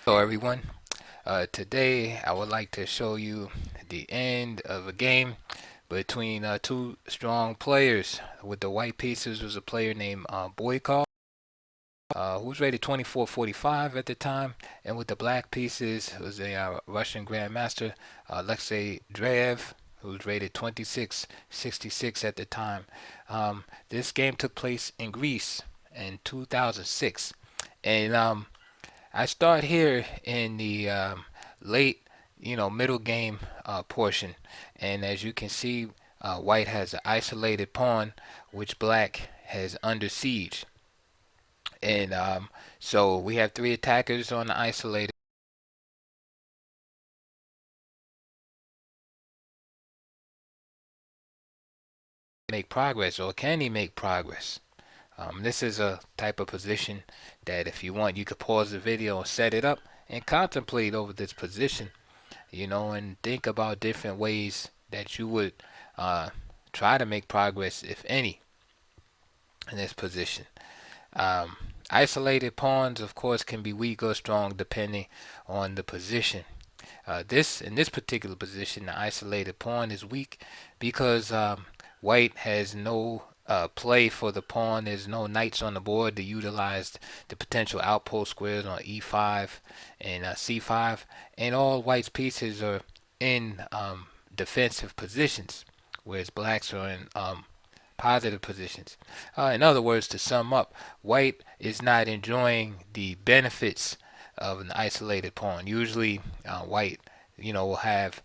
Hello everyone. Today I would like to show you the end of a game between two strong players. With the white pieces was a player named Bojkov, who was rated 24-45 at the time, and with the black pieces was a Russian grandmaster, Bojkov-Dreev, who was rated 26-66 at the time. This game took place in Greece in 2006, and I start here in the late, middle game portion, and as you can see, white has an isolated pawn, which black has under siege, and so we have three attackers on the isolated. Make progress, or can he make progress? This is a type of position that, if you want, you could pause the video and set it up and contemplate over this position, and think about different ways that you would uh, try to make progress, if any, in this position. Um, Isolated pawns, of course, can be weak or strong depending on the position. This in this particular position, the isolated pawn is weak because white has no play for the pawn. There's no knights on the board to utilize the potential outpost squares on e5 and c5, and all white's pieces are in defensive positions, whereas blacks are in positive positions. In other words, to sum up, white is not enjoying the benefits of an isolated pawn. Usually, white, will have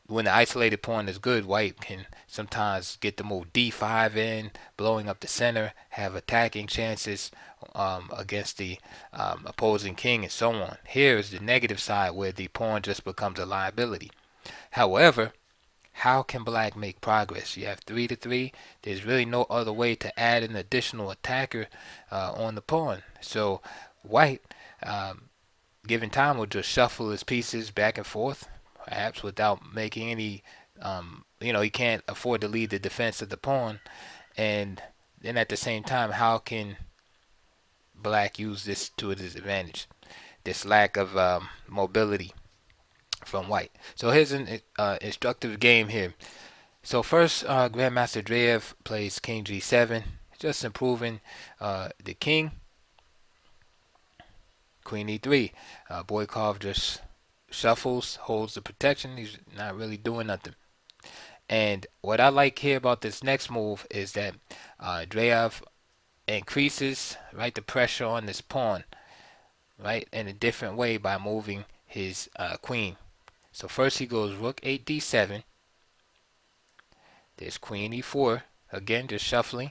when the isolated pawn is good, white can sometimes get the move d5 in, blowing up the center, have attacking chances against the opposing king, and so on. Here is the negative side where the pawn just becomes a liability. However, how can black make progress? You have 3 to 3. There's really no other way to add an additional attacker on the pawn. So white, given time, will just shuffle his pieces back and forth, perhaps without making any. He can't afford to lead the defense of the pawn. And then at the same time, how can black use this to his advantage? This lack of mobility from white. So here's an instructive game here. So first, Grandmaster Dreev plays King G7, just improving the king. Queen E3. Bojkov just shuffles, holds the protection. He's not really doing nothing. And what I like here about this next move is that Dreev increases the pressure on this pawn in a different way by moving his queen. So first he goes Rook 8 D7. There's Queen E4, again just shuffling,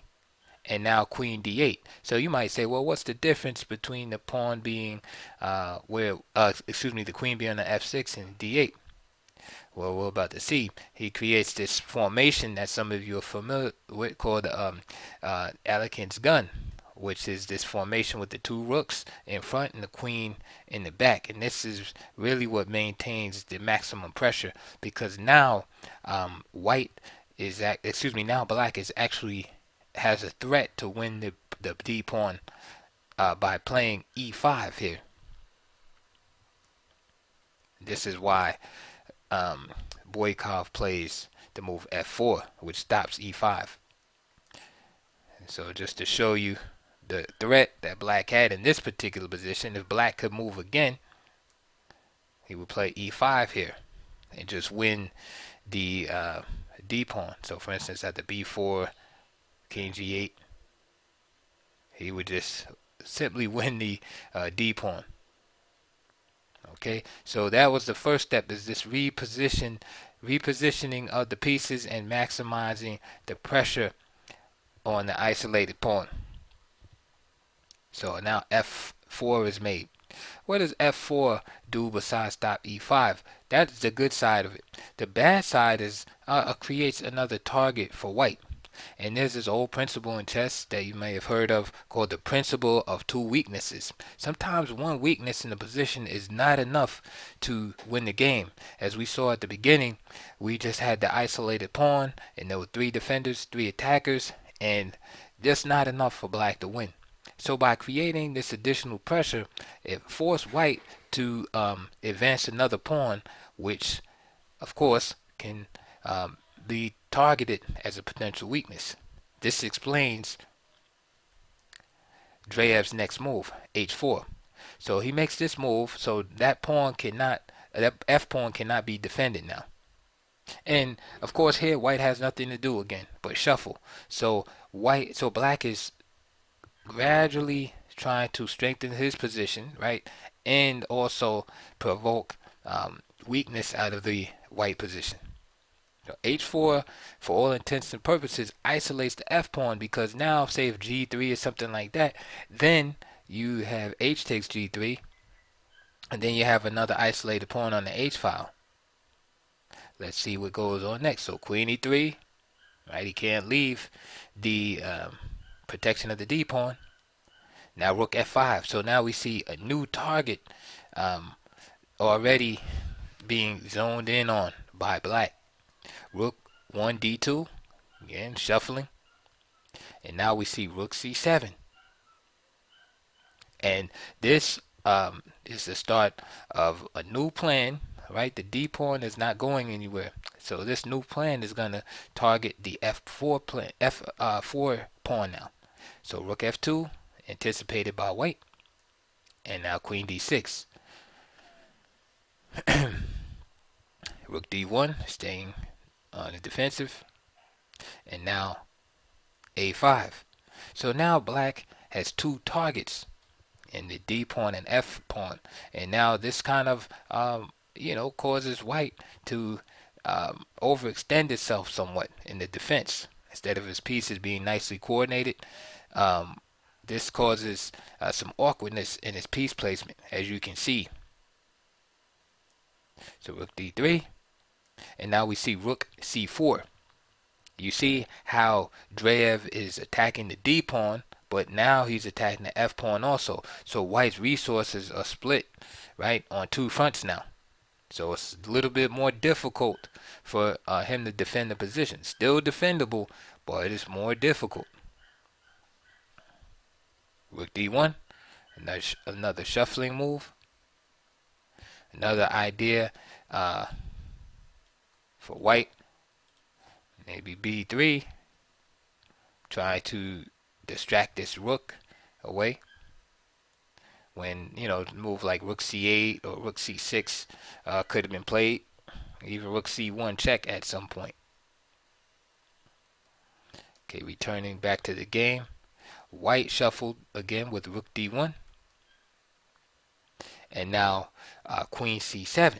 and now Queen D8. So you might say, well, what's the difference between the pawn being the queen being on the F6 and D8? Well, we're about to see. He creates this formation that some of you are familiar with called Alekin's gun, which is this formation with the two rooks in front and the queen in the back. And this is really what maintains the maximum pressure, because now white now black is actually has a threat to win the D pawn by playing E5 here. This is why Bojkov plays the move F4, which stops E5. So just to show you the threat that black had in this particular position, if black could move again, he would play E5 here and just win the D pawn. So for instance, at the B4, King G8, he would just simply win the D pawn. Okay, so that was the first step, is this repositioning of the pieces and maximizing the pressure on the isolated pawn. So now F4 is made. What does F4 do besides stop E5? That's the good side of it. The bad side is creates another target for white. And there's this old principle in chess that you may have heard of called the principle of two weaknesses. Sometimes one weakness in the position is not enough to win the game. As we saw at the beginning, we just had the isolated pawn, and there were three defenders, three attackers, and just not enough for black to win. So by creating this additional pressure, it forced white to advance another pawn, which of course can be targeted as a potential weakness. This explains Dreev's next move, h4. So he makes this move, so that f pawn cannot be defended now. And of course here white has nothing to do again but shuffle. So black is gradually trying to strengthen his position, right? And also provoke weakness out of the white position. So h4, for all intents and purposes, isolates the f pawn, because now, say if g3 is something like that, then you have h takes g3, and then you have another isolated pawn on the h file. Let's see what goes on next. So queen e3, right? He can't leave the protection of the d pawn. Now rook f5. So now we see a new target already being zoned in on by black. Rook 1 d2, again shuffling, and now we see rook c7, and this is the start of a new plan, right? The d pawn is not going anywhere, so this new plan is going to target the f4 pawn now. So rook f2, anticipated by white, and now queen d6. Rook d1, staying on the defensive, and now a5. So now black has two targets in the d pawn and f pawn, and now this kind of causes white to overextend itself somewhat in the defense. Instead of his pieces being nicely coordinated, this causes some awkwardness in his piece placement, as you can see. So rook d3, and now we see rook c4. You see how Dreev is attacking the d pawn, but now he's attacking the f pawn also. So white's resources are split, right, on two fronts now. So it's a little bit more difficult for him to defend the position. Still defendable, but it is more difficult. Rook d1, another shuffling move. Another idea for white, maybe b3, try to distract this rook away. When move like rook c8 or rook c6 could have been played, even rook c1 check at some point. Okay, returning back to the game, white shuffled again with rook d1, and now queen c7.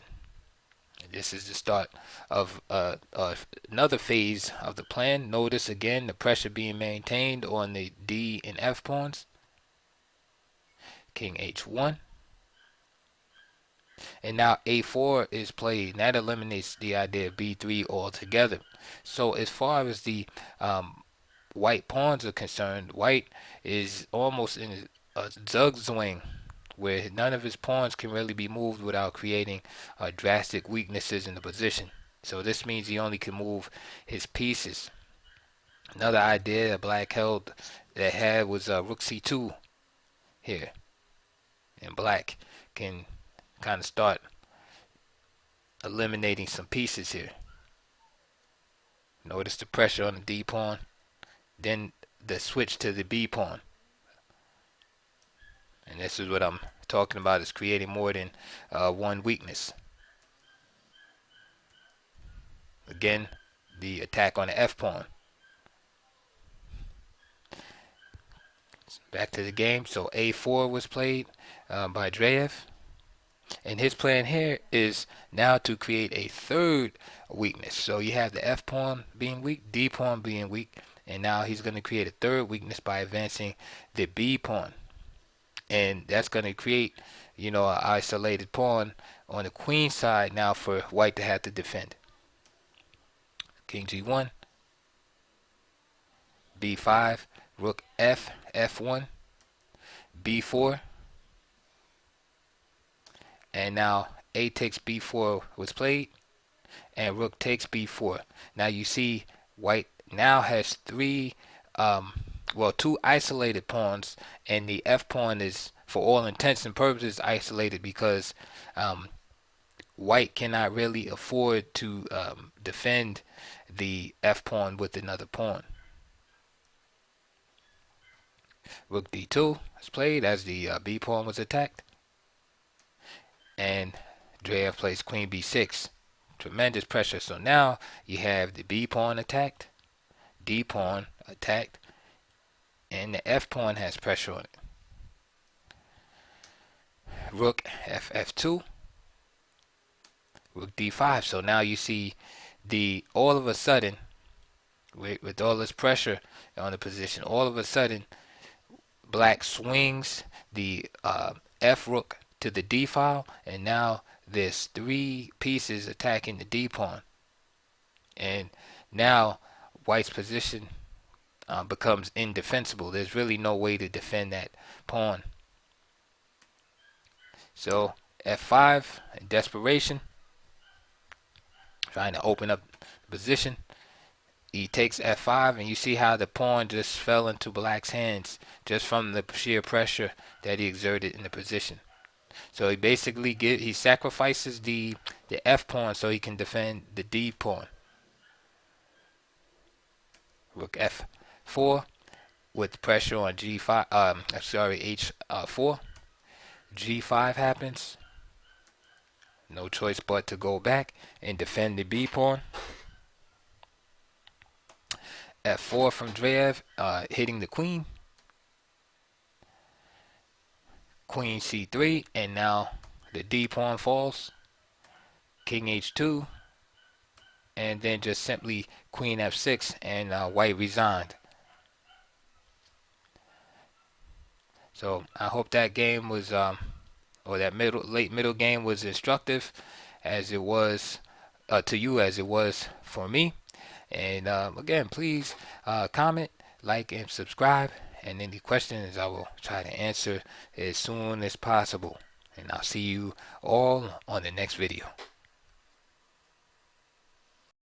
This is the start of another phase of the plan. Notice again the pressure being maintained on the d and f pawns. King h1, and now a4 is played, and that eliminates the idea of b3 altogether. So as far as the white pawns are concerned, white is almost in a zugzwang, where none of his pawns can really be moved without creating drastic weaknesses in the position. So this means he only can move his pieces. Another idea that black had was rook c2 here, and black can kind of start eliminating some pieces here. Notice the pressure on the d pawn, then the switch to the b pawn. And this is what I'm talking about, is creating more than one weakness. Again, the attack on the f pawn. Back to the game. So a4 was played by Dreev. And his plan here is now to create a third weakness. So you have the f pawn being weak, d pawn being weak, and now he's going to create a third weakness by advancing the b pawn. And that's going to create, an isolated pawn on the queen side now for white to have to defend. King g1, b5, rook f1, b4, and now a takes b4 was played, and rook takes b4. Now you see white now has three well, two isolated pawns, and the f pawn is, for all intents and purposes, isolated because um, white cannot really afford to defend the f pawn with another pawn. Rook d2 is played as the b pawn was attacked, and Dreev plays queen b6. Tremendous pressure. So now you have the b pawn attacked, d pawn attacked, and the f pawn has pressure on it. Rook f2, rook d5. So now you see the all of a sudden, with all this pressure on the position, all of a sudden black swings the f rook to the d file, and now there's three pieces attacking the d pawn, and now white's position becomes indefensible. There's really no way to defend that pawn. So f5 in desperation, trying to open up the position. He takes f5, and you see how the pawn just fell into black's hands just from the sheer pressure that he exerted in the position. So he basically he sacrifices the f pawn so he can defend the d pawn. Rook f4 with pressure on g5. H4. G5 happens. No choice but to go back and defend the b pawn. f4 from Dreev, hitting the queen. Queen c3, and now the d pawn falls. King h2, and then just simply queen f6, and white resigned. So I hope that game was, or that late middle game was instructive, as it was to you as it was for me. And again, please comment, like, and subscribe. And any questions I will try to answer as soon as possible. And I'll see you all on the next video.